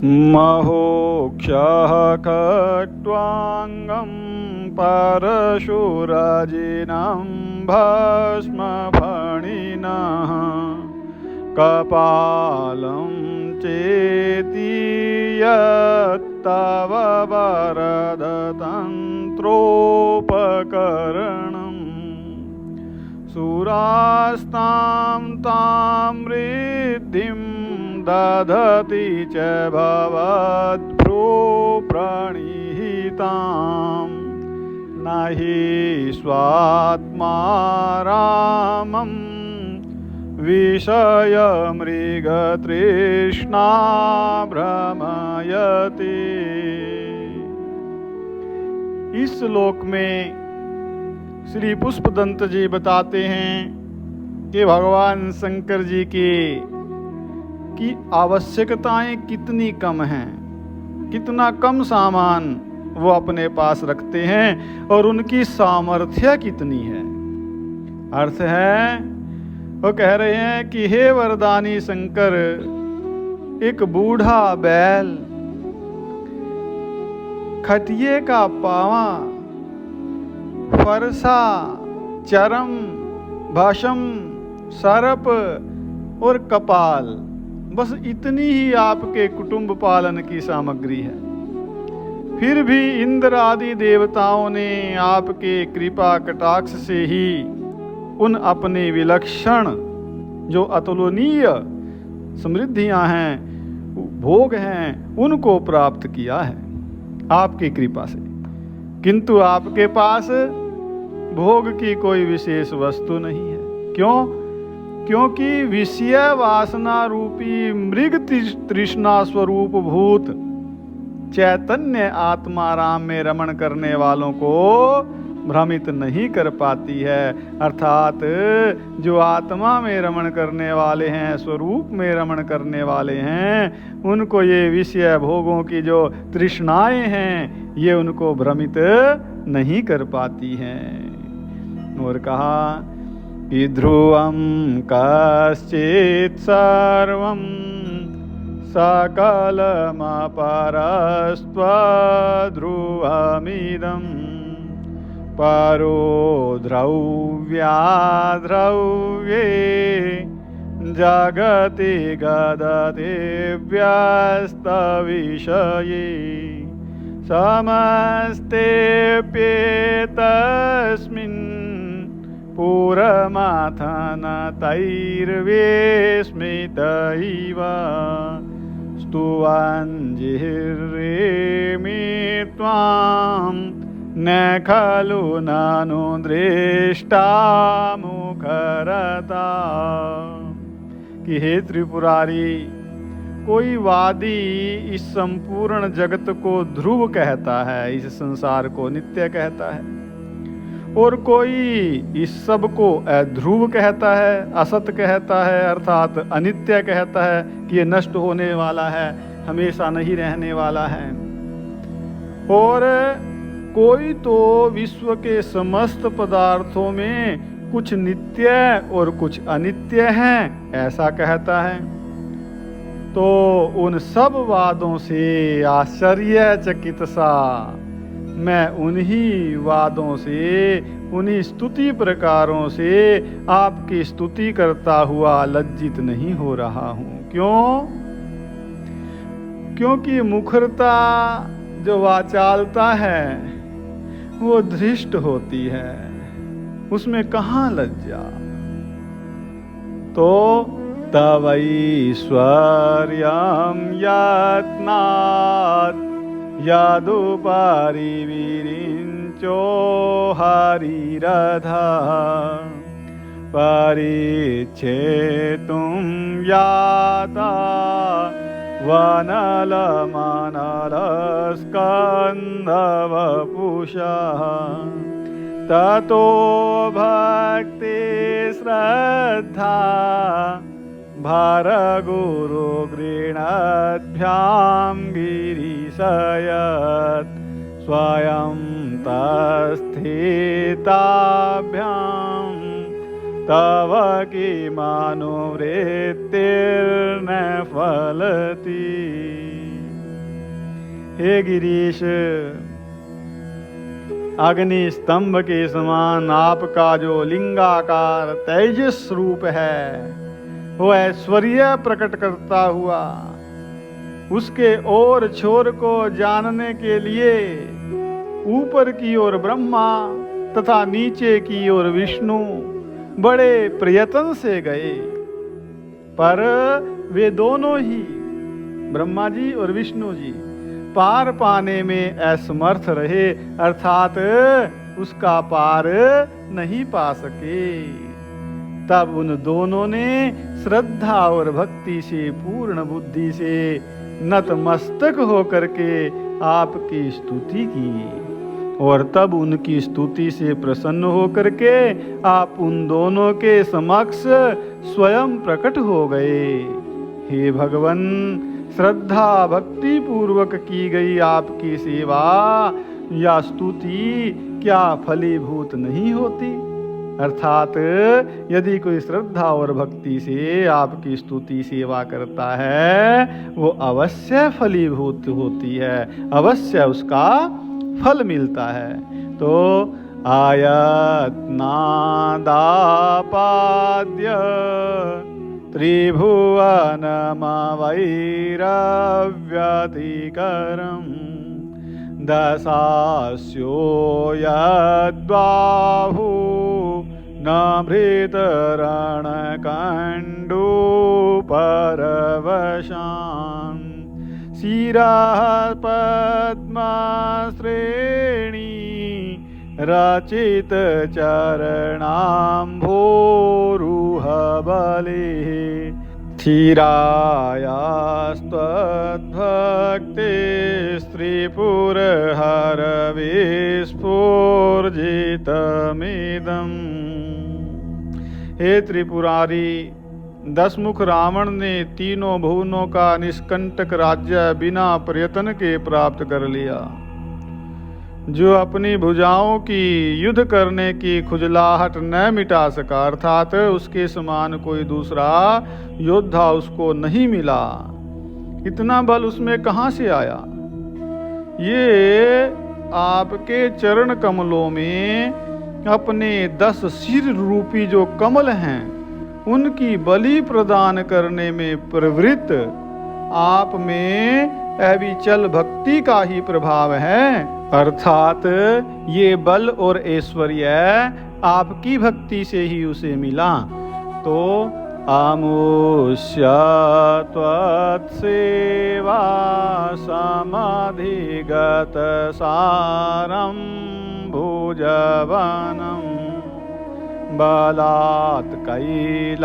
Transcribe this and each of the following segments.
महोक्षः खट्वाङ्गं परशुराजिनं भस्मफणिनः कपालं चेति यत्तव वरदतन्त्रोपकरणम् सुरास्तां तां रिद्धिं दधति च भवद्भ्रो प्रणिहितां न हि स्वात्मा रामं विषयमृगतृष्णा भ्रमयति। इस श्लोक में श्री पुष्पदंत जी बताते हैं कि भगवान शंकर जी की आवश्यकताएं कितनी कम हैं, कितना कम सामान वो अपने पास रखते हैं और उनकी सामर्थ्य कितनी है। अर्थ है वो कह रहे हैं कि हे वरदानी शंकर, एक बूढ़ा बैल, खटिये का पावा, फरसा, चरम, भस्म, सर्प और कपाल, बस इतनी ही आपके कुटुंब पालन की सामग्री है। फिर भी इंद्र आदि देवताओं ने आपके कृपा कटाक्ष से ही उन अपने विलक्षण जो अतुलनीय समृद्धियां हैं, भोग हैं, उनको प्राप्त किया है आपकी कृपा से। किंतु आपके पास भोग की कोई विशेष वस्तु नहीं है। क्यों? क्योंकि विषय वासना रूपी मृग तृष्णा स्वरूप भूत चैतन्य आत्मा राम में रमण करने वालों को भ्रमित नहीं कर पाती है। अर्थात जो आत्मा में रमण करने वाले हैं, स्वरूप में रमण करने वाले हैं, उनको ये विषय भोगों की जो तृष्णाएं हैं, ये उनको भ्रमित नहीं कर पाती हैं। और कहा कि ध्रुवं कश्चित् सर्वं सकलमपरस्त्वध्रुवमिदम् परो द्रव्याद्रव्ये जगति गदति व्यस्तविषये समस्तेऽप्येतस्मिन् पुरमथनतैर्विस्मित इव स्तुवन्जिह्रेमि त्वां न खलु ननु दृष्टा मुखरता। कि हे त्रिपुरारी, कोई वादी इस संपूर्ण जगत को ध्रुव कहता है, इस संसार को नित्य कहता है, और कोई इस सब को अध्रुव कहता है, असत कहता है, अर्थात अनित्य कहता है कि ये नष्ट होने वाला है, हमेशा नहीं रहने वाला है। और कोई तो विश्व के समस्त पदार्थों में कुछ नित्य और कुछ अनित्य हैं, ऐसा कहता है। तो उन सब वादों से आश्चर्यचकित सा मैं उन्हीं वादों से, उन्हीं स्तुति प्रकारों से आपकी स्तुति करता हुआ लज्जित नहीं हो रहा हूं। क्यों? क्योंकि मुखरता जो वाचालता है वो धृष्ट होती है, उसमें कहाँ लज्जा। तो तवैश्वर्यं यत्नात् यदुपरिविरिञ्चो हरिरधा परिच्छेतुं याता वनलमनलस्कन्धवपुषः ततो भक्ति श्रद्धा भरगुरु गृणाभ्यां गिरिशयत् स्वयं तस्थिताभ्यां तव किमनुवृत्तिर्न फलति। हे गिरीश, अग्नि स्तंभ के समान आपका जो लिंगाकार तेजस रूप है, वो ऐश्वर्य प्रकट करता हुआ उसके ओर छोर को जानने के लिए ऊपर की ओर ब्रह्मा तथा नीचे की ओर विष्णु बड़े प्रयत्न से गए, पर वे दोनों ही ब्रह्मा जी और विष्णु जी पार पाने में असमर्थ रहे, अर्थात उसका पार नहीं पा सके। तब उन दोनों ने श्रद्धा और भक्ति से पूर्ण बुद्धि से नतमस्तक होकर के आपकी स्तुति की, और तब उनकी स्तुति से प्रसन्न होकर के आप उन दोनों के समक्ष स्वयं प्रकट हो गए। हे भगवन, श्रद्धा भक्ति पूर्वक की गई आपकी सेवा या स्तुति क्या फलीभूत नहीं होती? अर्थात यदि कोई श्रद्धा और भक्ति से आपकी स्तुति सेवा करता है, वो अवश्य फलीभूत होती है, अवश्य उसका फल मिलता है। तो आयत नादापाद्य त्रिभुवनमवैरव्यतिकरम् दशास्यो यद्बाहु न भृतरणकण्डूपरवशान् शिरः पद्मश्रेणी रचित चरणाम्भोरुहबलिः क्षीरायास्त्वद्भक्ते स्त्रीपुरहरविस्फूर्जितमिदम्। हे त्रिपुरारी, दशमुख रावण ने तीनों भुवनों का निष्कंटक राज्य बिना प्रयत्न के प्राप्त कर लिया। जो अपनी भुजाओं की युद्ध करने की खुजलाहट न मिटा सका, अर्थात उसके समान कोई दूसरा योद्धा उसको नहीं मिला, इतना बल उसमें कहाँ से आया? ये आपके चरण कमलों में अपने 10 सिर रूपी जो कमल हैं, उनकी बलि प्रदान करने में प्रवृत्त आप में अविचल भक्ति का ही प्रभाव है। अर्थात ये बल और ऐश्वर्य आपकी भक्ति से ही उसे मिला। तो आमुष्य त्वत्सेवा समाधिगत सारं भुजवनं बलात् कैलासेऽपि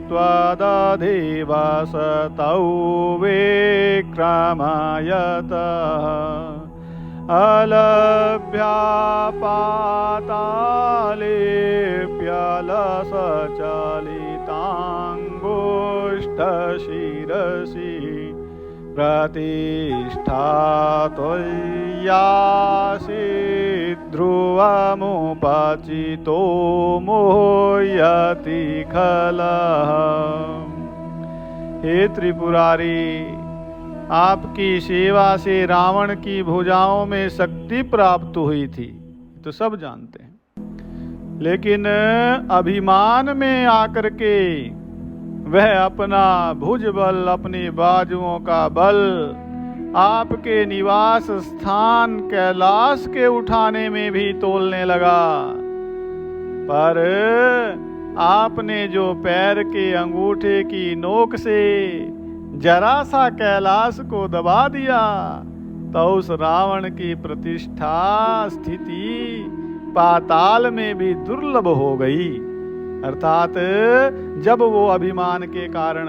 त्वदधिवसतौ विक्रमयतः अलभ्या पातालेऽप्यलसचलिताङ्गुष्ठशिरसि प्रतिष्ठा त्वय्यासीत् ध्रुवमुपचितो मोह्यति खलः। हे त्रिपुरारी, आपकी सेवा से रावण की भुजाओं में शक्ति प्राप्त हुई थी, तो सब जानते हैं, लेकिन अभिमान में आकर के वह अपना भुज बल, अपनी बाजुओं का बल आपके निवास स्थान कैलाश के उठाने में भी तोलने लगा। पर आपने जो पैर के अंगूठे की नोक से जरा सा कैलाश को दबा दिया, तो उस रावण की प्रतिष्ठा स्थिति पाताल में भी दुर्लभ हो गई। अर्थात जब वो अभिमान के कारण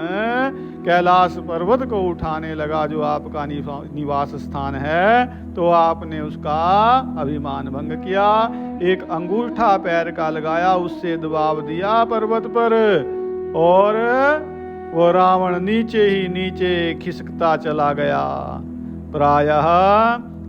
कैलाश पर्वत को उठाने लगा, जो आपका निवास स्थान है, तो आपने उसका अभिमान भंग किया, एक अंगूठा पैर का लगाया, उससे दबाव दिया पर्वत पर, और वो रावण नीचे ही नीचे खिसकता चला गया। प्रायः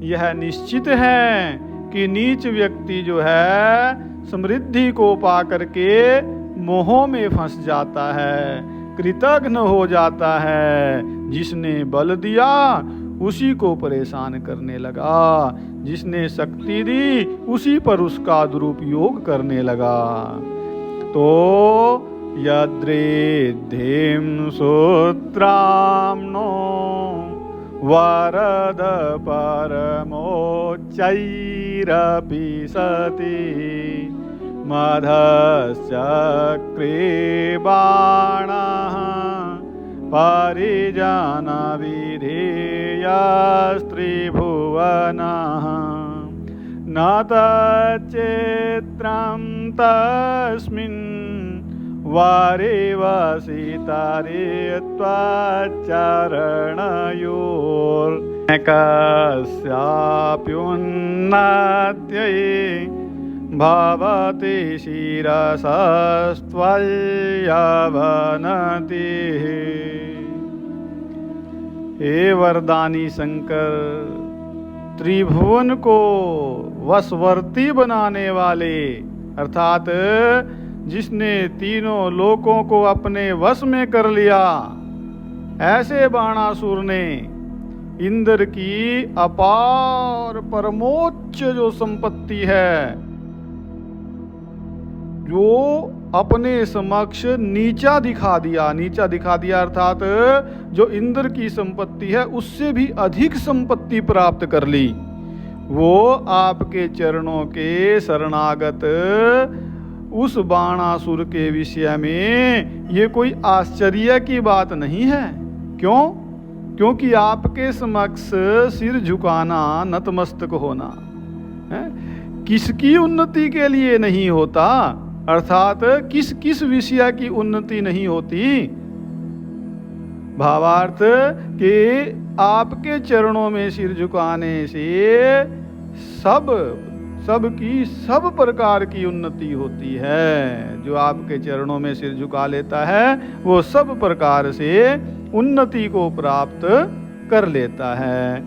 यह निश्चित है कि नीच व्यक्ति जो है समृद्धि को पा करके मोहों में फंस जाता है, कृतघ्न हो जाता है। जिसने बल दिया उसी को परेशान करने लगा, जिसने शक्ति दी उसी पर उसका दुरुपयोग करने लगा। तो यद्रेद्धेम सूत्राम्नो वरद परमोच्चैरपि सति मधश्चक्रे बाणः परिजनविधेयस्त्रिभुवनः न तच्चित्रं तस्मिन् वारे वसितारे त्वच्चरणयोर्कस्याप्युन्नत्यै भवति शिरसस्त्वय्यवनतिः। हे वरदानी शंकर, त्रिभुवन को वशवर्ती बनाने वाले, अर्थात जिसने तीनों लोकों को अपने वश में कर लिया, ऐसे बाणासुर ने इंद्र की अपार परमोच्च जो संपत्ति है, जो अपने समक्ष नीचा दिखा दिया अर्थात जो इंद्र की संपत्ति है उससे भी अधिक संपत्ति प्राप्त कर ली। वो आपके चरणों के शरणागत उस बाणासुर के विषय में ये कोई आश्चर्य की बात नहीं है। क्यों? क्योंकि आपके समक्ष सिर झुकाना, नतमस्तक होना है, किसकी उन्नति के लिए नहीं होता, अर्थात किस किस विषय की उन्नति नहीं होती। भावार्थ कि आपके चरणों में सिर झुकाने से सब प्रकार की उन्नति होती है। जो आपके चरणों में सिर झुका लेता है वो सब प्रकार से उन्नति को प्राप्त कर लेता है।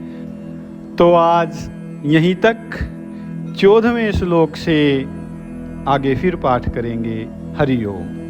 तो आज यहीं तक 14वें श्लोक से आगे फिर पाठ करेंगे। हरि ओम।